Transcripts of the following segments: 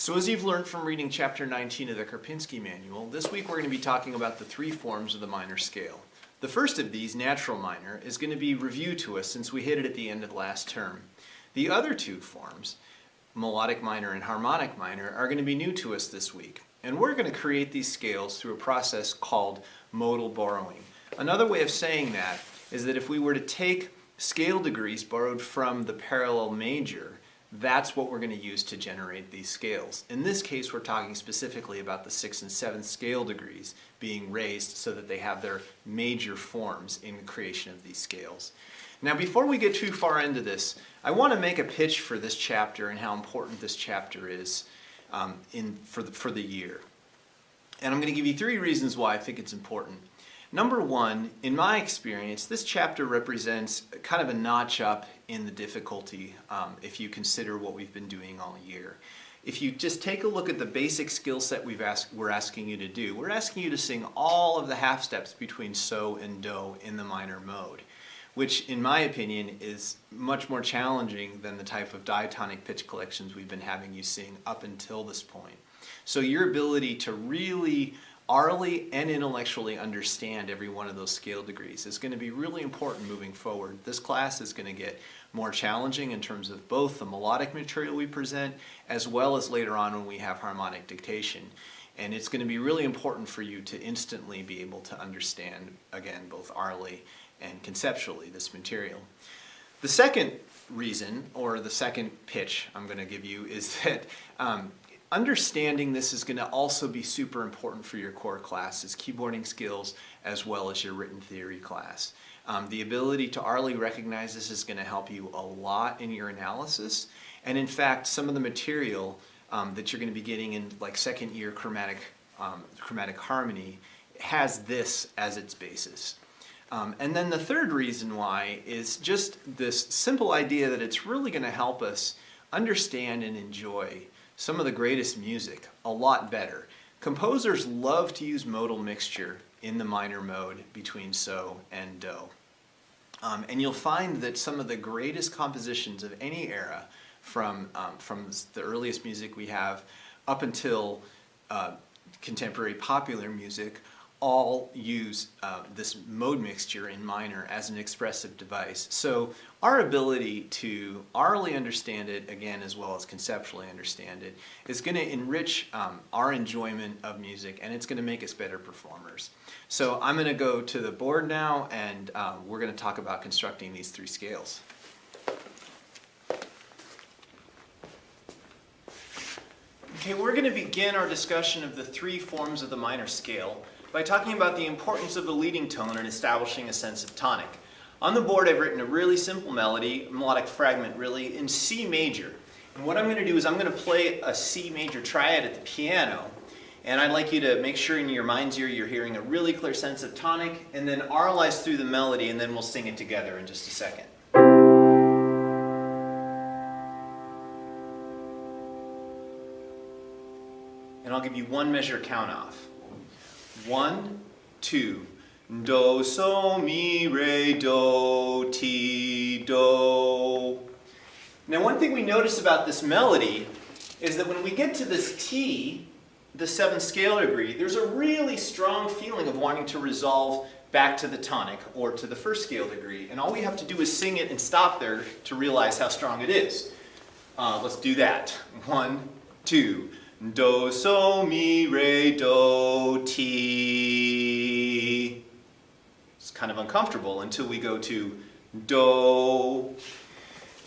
So as you've learned from reading chapter 19 of the Karpinski manual, this week we're going to be talking about the three forms of the minor scale. The first of these, natural minor, is going to be reviewed to us since we hit it at the end of last term. The other two forms, melodic minor and harmonic minor, are going to be new to us this week. And we're going to create these scales through a process called modal borrowing. Another way of saying that is that if we were to take scale degrees borrowed from the parallel major, that's what we're going to use to generate these scales. In this case, we're talking specifically about the 6th and 7th scale degrees being raised so that they have their major forms in the creation of these scales. Now, before we get too far into this, I want to make a pitch for this chapter and how important this chapter is for the year. And I'm going to give you 3 reasons why I think it's important. Number 1, in my experience, this chapter represents kind of a notch up in the difficulty if you consider what we've been doing all year. If you just take a look at the basic skill set we're asking you to do, we're asking you to sing all of the half steps between so and do in the minor mode, which in my opinion is much more challenging than the type of diatonic pitch collections we've been having you sing up until this point. So your ability to really orally and intellectually understand every one of those scale degrees is going to be really important moving forward. This class is going to get more challenging in terms of both the melodic material we present as well as later on when we have harmonic dictation. And it's going to be really important for you to instantly be able to understand, again, both orally and conceptually this material. The second reason, or the second pitch I'm going to give you, is that understanding this is going to also be super important for your core classes, keyboarding skills, as well as your written theory class. The ability to orally recognize this is going to help you a lot in your analysis. And in fact, some of the material that you're going to be getting in like second year chromatic harmony has this as its basis. And then the third reason why is just this simple idea that it's really going to help us understand and enjoy some of the greatest music a lot better. Composers love to use modal mixture in the minor mode between so and do. And you'll find that some of the greatest compositions of any era, from the earliest music we have up until contemporary popular music, all use this mode mixture in minor as an expressive device. So our ability to orally understand it, again, as well as conceptually understand it, is going to enrich our enjoyment of music, and it's going to make us better performers. So I'm going to go to the board now, and we're going to talk about constructing these 3 scales. Okay, we're going to begin our discussion of the 3 forms of the minor scale by talking about the importance of the leading tone in establishing a sense of tonic. On the board I've written a really simple melody, a melodic fragment really, in C major. And what I'm going to do is I'm going to play a C major triad at the piano, and I'd like you to make sure in your mind's ear you're hearing a really clear sense of tonic, and then oralize through the melody, and then we'll sing it together in just a second. And I'll give you 1 measure count off. 1, 2, do, so, mi, re, do, ti, do. Now one thing we notice about this melody is that when we get to this T, the 7th scale degree, there's a really strong feeling of wanting to resolve back to the tonic or to the 1st scale degree. And all we have to do is sing it and stop there to realize how strong it is. Let's do that. 1, 2. Do, so, mi, re, do, ti. It's kind of uncomfortable until we go to do.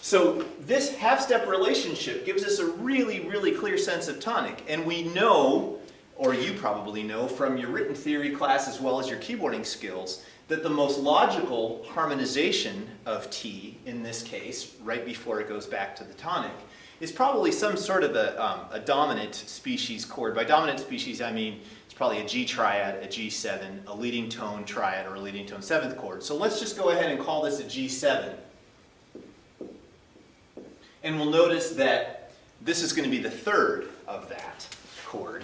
So this half-step relationship gives us a really, really clear sense of tonic. And we know, or you probably know from your written theory class as well as your keyboarding skills, that the most logical harmonization of T, in this case, right before it goes back to the tonic, is probably some sort of a dominant species chord. By dominant species, I mean it's probably a G triad, a G7, a leading tone triad, or a leading tone 7th chord. So let's just go ahead and call this a G7. And we'll notice that this is going to be the 3rd of that chord.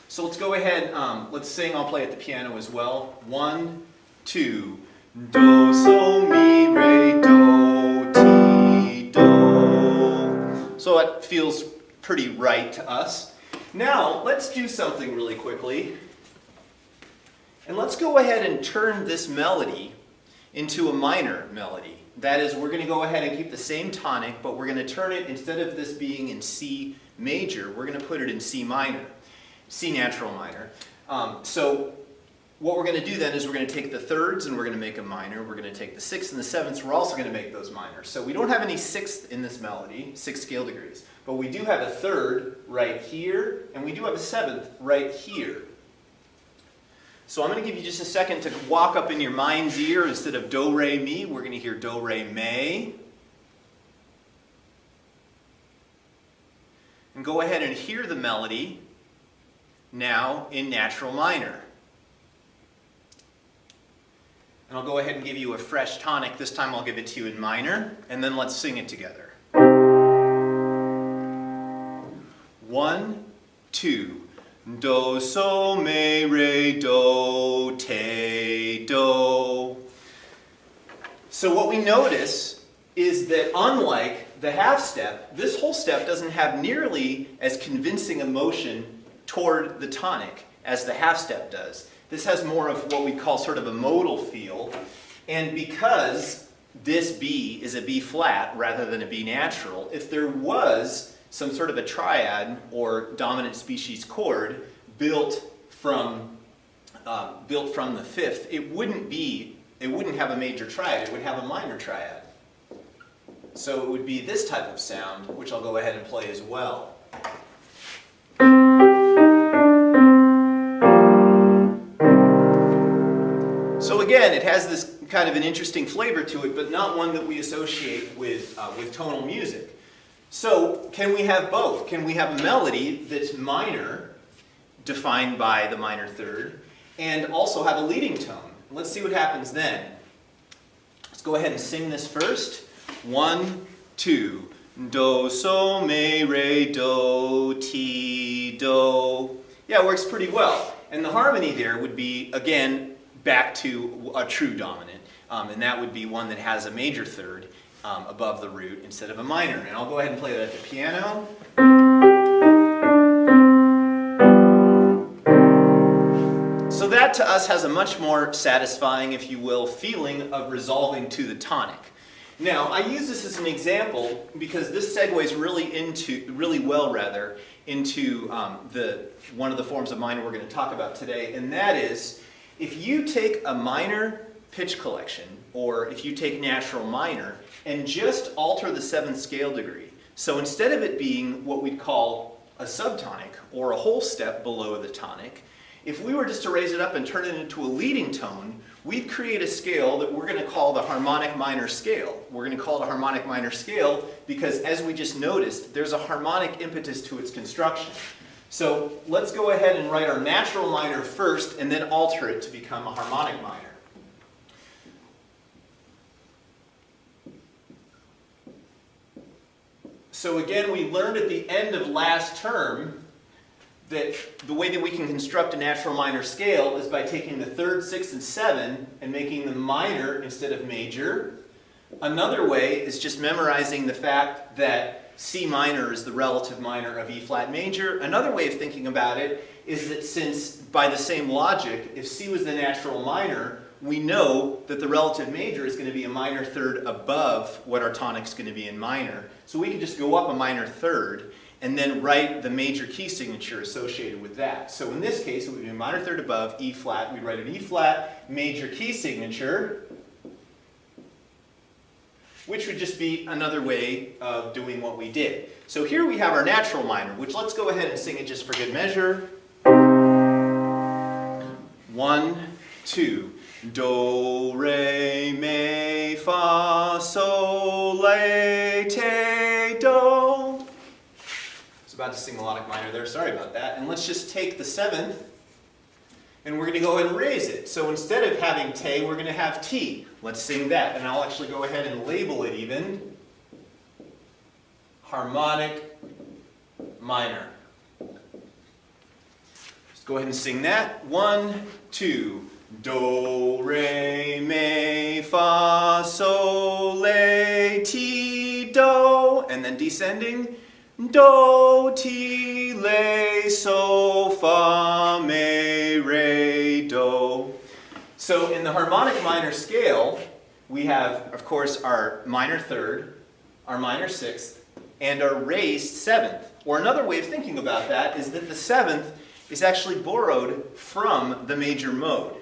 So let's go ahead, let's sing, I'll play at the piano as well. 1, 2, do, so, mi, re, do, ti, do. So it feels pretty right to us. Now, let's do something really quickly. And let's go ahead and turn this melody into a minor melody. That is, we're going to go ahead and keep the same tonic, but we're going to turn it, instead of this being in C major, we're going to put it in C minor, C natural minor. So what we're going to do then is we're going to take the thirds and we're going to make a minor. We're going to take the sixths and the sevenths. We're also going to make those minors. So we don't have any sixths in this melody, 6 scale degrees. But we do have a third right here, and we do have a seventh right here. So I'm going to give you just a second to walk up in your mind's ear. Instead of do, re, mi, we're going to hear do, re, me. And go ahead and hear the melody now in natural minor. And I'll go ahead and give you a fresh tonic. This time I'll give it to you in minor, and then let's sing it together. 1, 2. Do, so, me, re, do, te, do. So what we notice is that unlike the half step, this whole step doesn't have nearly as convincing a motion toward the tonic as the half step does. This has more of what we call sort of a modal feel, and because this B is a B flat rather than a B natural, if there was some sort of a triad or dominant species chord built from the fifth, it wouldn't have a major triad, it would have a minor triad. So it would be this type of sound, which I'll go ahead and play as well. So again, it has this kind of an interesting flavor to it, but not one that we associate with tonal music. So can we have both? Can we have a melody that's minor, defined by the minor third, and also have a leading tone? Let's see what happens then. Let's go ahead and sing this first. 1, 2. Do, so, me, re, do, ti, do. Yeah, it works pretty well. And the harmony there would be, again, back to a true dominant. And that would be one that has a major third above the root instead of a minor. And I'll go ahead and play that at the piano. So that to us has a much more satisfying, if you will, feeling of resolving to the tonic. Now, I use this as an example because this segues really well into one of the forms of minor we're going to talk about today, and that is if you take a minor pitch collection, or if you take natural minor, and just alter the 7th scale degree. So instead of it being what we'd call a subtonic, or a whole step below the tonic, if we were just to raise it up and turn it into a leading tone, we'd create a scale that we're going to call the harmonic minor scale. We're going to call it a harmonic minor scale because, as we just noticed, there's a harmonic impetus to its construction. So let's go ahead and write our natural minor first and then alter it to become a harmonic minor. So again, we learned at the end of last term that the way that we can construct a natural minor scale is by taking the 3rd, 6th, and 7 and making them minor instead of major. Another way is just memorizing the fact that C minor is the relative minor of E flat major. Another way of thinking about it is that since, by the same logic, if C was the natural minor, we know that the relative major is going to be a minor third above what our tonic is going to be in minor. So we can just go up a minor third and then write the major key signature associated with that. So in this case, it would be a minor third above E flat. We'd write an E flat major key signature, which would just be another way of doing what we did. So here we have our natural minor, which let's go ahead and sing it just for good measure. 1, 2. Do, re, mi, fa, sol, la, te, do. About to sing melodic minor there, sorry about that. And let's just take the 7th and we're going to go ahead and raise it. So instead of having te, we're going to have ti. Let's sing that, and I'll actually go ahead and label it even. Harmonic minor. Let's go ahead and sing that. 1, 2. Do, re, mi, fa, sol, la, ti, do. And then descending. do, ti, le, so, fa, me, re, do. So in the harmonic minor scale, we have, of course, our minor third, our minor sixth, and our raised seventh. Or another way of thinking about that is that the seventh is actually borrowed from the major mode.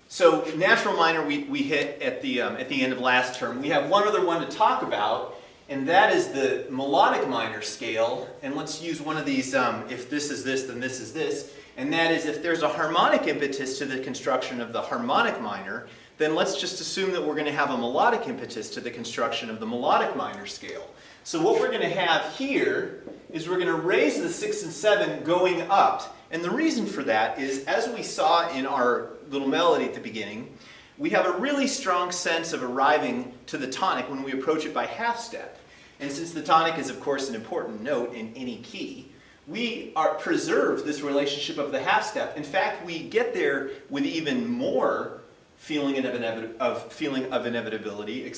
So natural minor we hit at the end of last term. We have one other one to talk about, and that is the melodic minor scale. And let's use one of these, if this is this, then this is this. And that is if there's a harmonic impetus to the construction of the harmonic minor, then let's just assume that we're going to have a melodic impetus to the construction of the melodic minor scale. So what we're going to have here is we're going to raise the 6 and 7 going up. And the reason for that is, as we saw in our little melody at the beginning, we have a really strong sense of arriving to the tonic when we approach it by half step. And since the tonic is, of course, an important note in any key, we preserve this relationship of the half step. In fact, we get there with even more feeling of inevitability,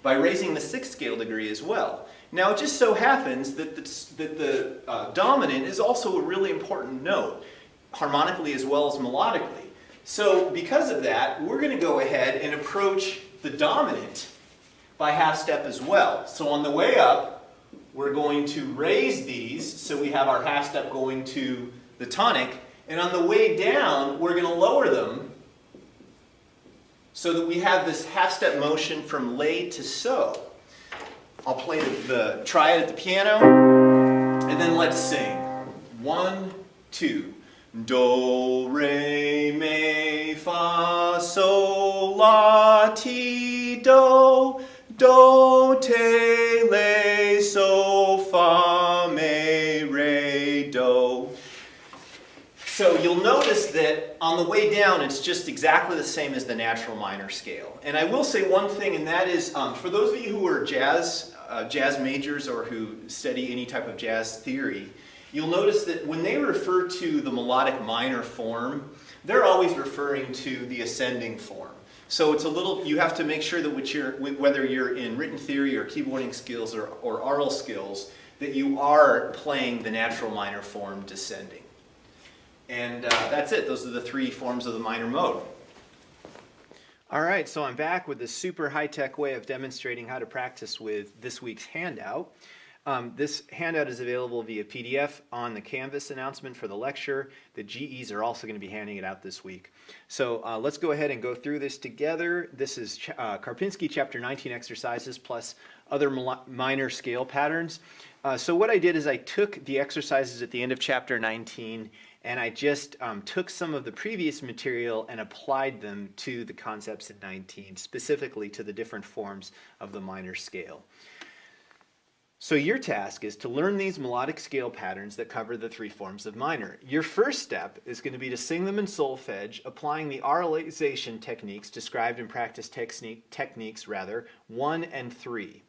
by raising the 6th scale degree as well. Now, it just so happens that the dominant is also a really important note, harmonically as well as melodically. So because of that, we're going to go ahead and approach the dominant by half step as well. So on the way up, we're going to raise these, so we have our half step going to the tonic, and on the way down, we're going to lower them so that we have this half step motion from lay to so. I'll play the triad at the piano, and then let's sing. 1, 2. Do, re, mi, fa, sol, la, ti, do. Do, te, le, so, fa, me, re, do. So you'll notice that on the way down, it's just exactly the same as the natural minor scale. And I will say one thing, and that is, for those of you who are jazz majors or who study any type of jazz theory, you'll notice that when they refer to the melodic minor form, they're always referring to the ascending form. So it's a little, you have to make sure that whether you're in written theory or keyboarding skills or aural skills, that you are playing the natural minor form descending. And that's it. Those are the 3 forms of the minor mode. All right, so I'm back with this super high-tech way of demonstrating how to practice with this week's handout. This handout is available via PDF on the Canvas announcement for the lecture. The GEs are also going to be handing it out this week. So let's go ahead and go through this together. This is Karpinski chapter 19 exercises plus other minor scale patterns. So what I did is I took the exercises at the end of chapter 19 and I just took some of the previous material and applied them to the concepts in 19, specifically to the different forms of the minor scale. So your task is to learn these melodic scale patterns that cover the 3 forms of minor. Your first step is going to be to sing them in solfege, applying the auralization techniques described in practice techniques 1 and 3.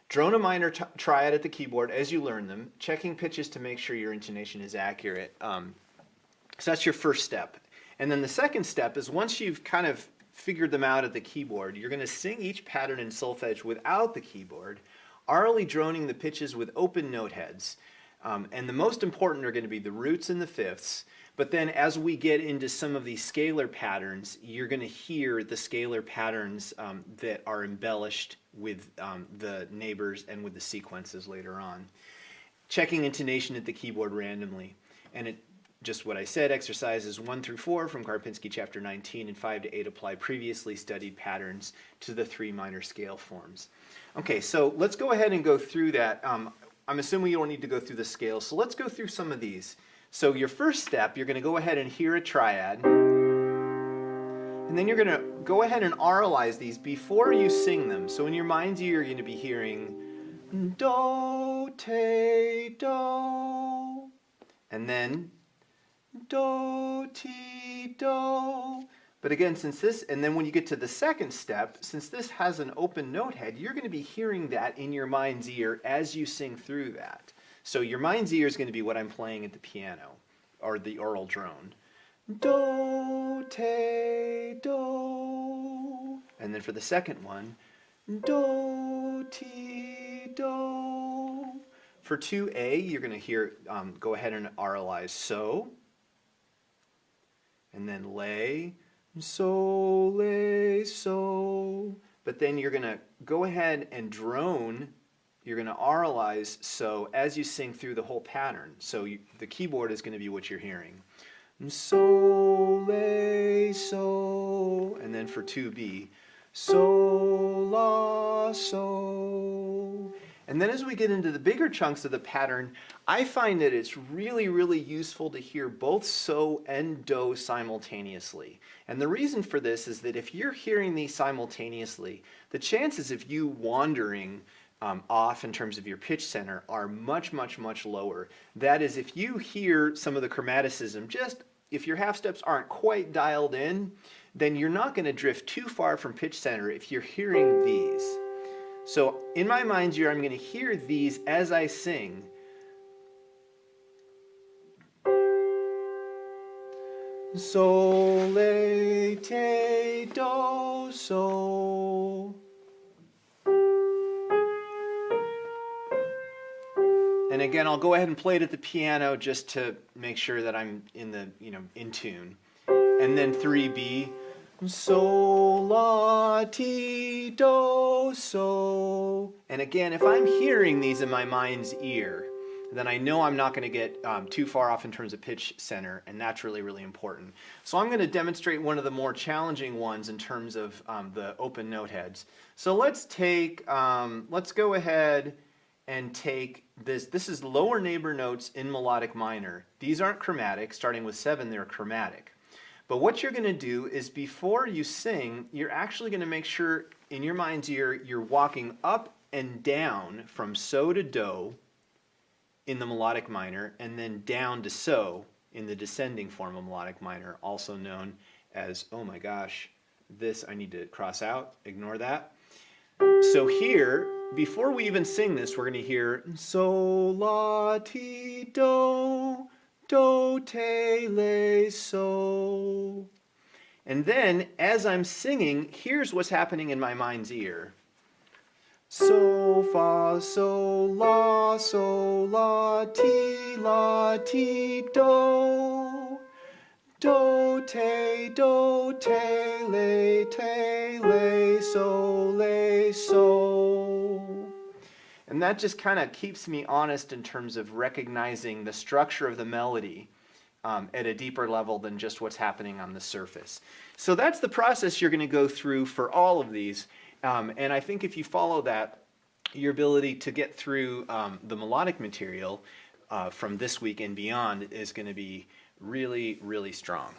Drone a minor triad at the keyboard as you learn them, checking pitches to make sure your intonation is accurate. So that's your first step. And then the second step is, once you've kind of figured them out at the keyboard, you're going to sing each pattern in solfege without the keyboard, aurally droning the pitches with open note heads. And the most important are going to be the roots and the fifths. But then as we get into some of these scalar patterns, you're going to hear the scalar patterns that are embellished with the neighbors and with the sequences later on. Checking intonation at the keyboard randomly. And just what I said, exercises 1 through 4 from Karpinski chapter 19 and 5 to 8 apply previously studied patterns to the 3 minor scale forms. Okay, so let's go ahead and go through that. I'm assuming you don't need to go through the scales, so let's go through some of these. So your first step, you're going to go ahead and hear a triad, and then you're going to go ahead and auralize these before you sing them. So in your mind's ear, you're going to be hearing do, te, do, and then do, ti, do. But again, and then when you get to the second step, since this has an open note head, you're going to be hearing that in your mind's ear as you sing through that. So your mind's ear is going to be what I'm playing at the piano, or the aural drone. Do, te, do. And then for the second one, do, ti, do. For 2A, you're going to hear, go ahead and auralize so, and then lay, so, lay, so. But then you're going to go ahead and drone, you're going to auralize so as you sing through the whole pattern. So the keyboard is going to be what you're hearing. So, lay, so, and then for 2B, so, la, so. And then as we get into the bigger chunks of the pattern, I find that it's really, really useful to hear both so and do simultaneously. And the reason for this is that if you're hearing these simultaneously, the chances of you wandering off in terms of your pitch center are much, much, much lower. That is, if you hear some of the chromaticism, just if your half steps aren't quite dialed in, then you're not going to drift too far from pitch center if you're hearing these. So in my mind's ear, I'm going to hear these as I sing. So, le, te, do, so. And again, I'll go ahead and play it at the piano just to make sure that I'm in the, in tune. And then 3B. So, la, ti, do, so. And again, if I'm hearing these in my mind's ear, then I know I'm not going to get too far off in terms of pitch center, and that's really, really important. So I'm going to demonstrate one of the more challenging ones in terms of the open note heads. So let's take, let's go ahead and take this. This is lower neighbor notes in melodic minor. These aren't chromatic. Starting with 7, they're chromatic. But what you're going to do is before you sing, you're actually going to make sure in your mind's ear you're walking up and down from so to do in the melodic minor, and then down to so in the descending form of melodic minor, also known as, oh my gosh, this I need to cross out, ignore that. So here, before we even sing this, we're going to hear so, la, ti, do, do, te, le, so. And then, as I'm singing, here's what's happening in my mind's ear. So, fa, so, la, ti, do. Do, te, le, so. And that just kind of keeps me honest in terms of recognizing the structure of the melody at a deeper level than just what's happening on the surface. So that's the process you're going to go through for all of these. And I think if you follow that, your ability to get through the melodic material from this week and beyond is going to be really, really strong.